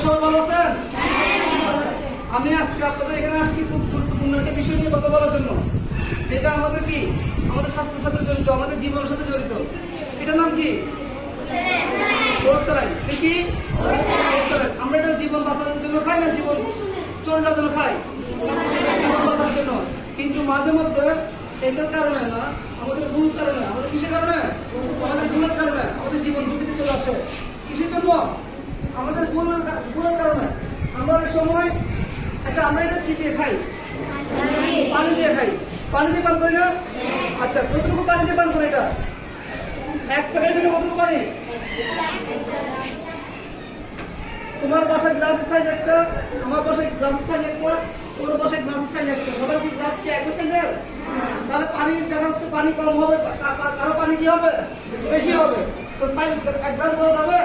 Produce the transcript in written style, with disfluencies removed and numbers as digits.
সবাই ভালো আছেন? আচ্ছা, আমি আজকে আপনাদের এখানে আসছি খুব গুরুত্বপূর্ণ একটা বিষয় নিয়ে কথা বলার জন্য। যেটা আমাদের কি আমাদের স্বাস্থ্যের সাথে জড়িত, আমাদের জীবনের সাথে জড়িত। এটার নাম কি? ওরসেলাইন। কি? ওরসেলাইন। আমরা এটা জীবন বাঁচানোর জন্য খাই না জীবন চলে যাওয়ার জন্য খাই? জীবন বাঁচানোর জন্য। কিন্তু মাঝে মধ্যে এটার কারণে না, আমাদের ভুল কারণে, আমাদের কিসের কারণে? আমাদের ভুলের কারণে আমাদের জীবন ঝুঁকিতে চলে আসে। কিসের জন্য? আমাদের ভুলের কারণে। আমরা অনেক সময়, আচ্ছা আমরা এটা কি দিয়ে খাই? পানি দিয়ে খাই। পানি দিয়ে পান করি না? আচ্ছা, কতটুকু পানি দিয়ে পান করি এটা? এক প্যাকেটের জন্য কতটুকু পানি? তোমার বাসায় গ্লাসের সাইজ একটা, আমার বাসায় গ্লাসের সাইজ একটা, তোর বাসায় গ্লাসের সাইজ একটা। সবার কি গ্লাস কি একই সাইজের? তাহলে পানি দেখা যাচ্ছে পানি কম হবে, কারো পানি কি হবে? বেশি হবে। তো সাইজ এক গ্লাস বলা যাবে?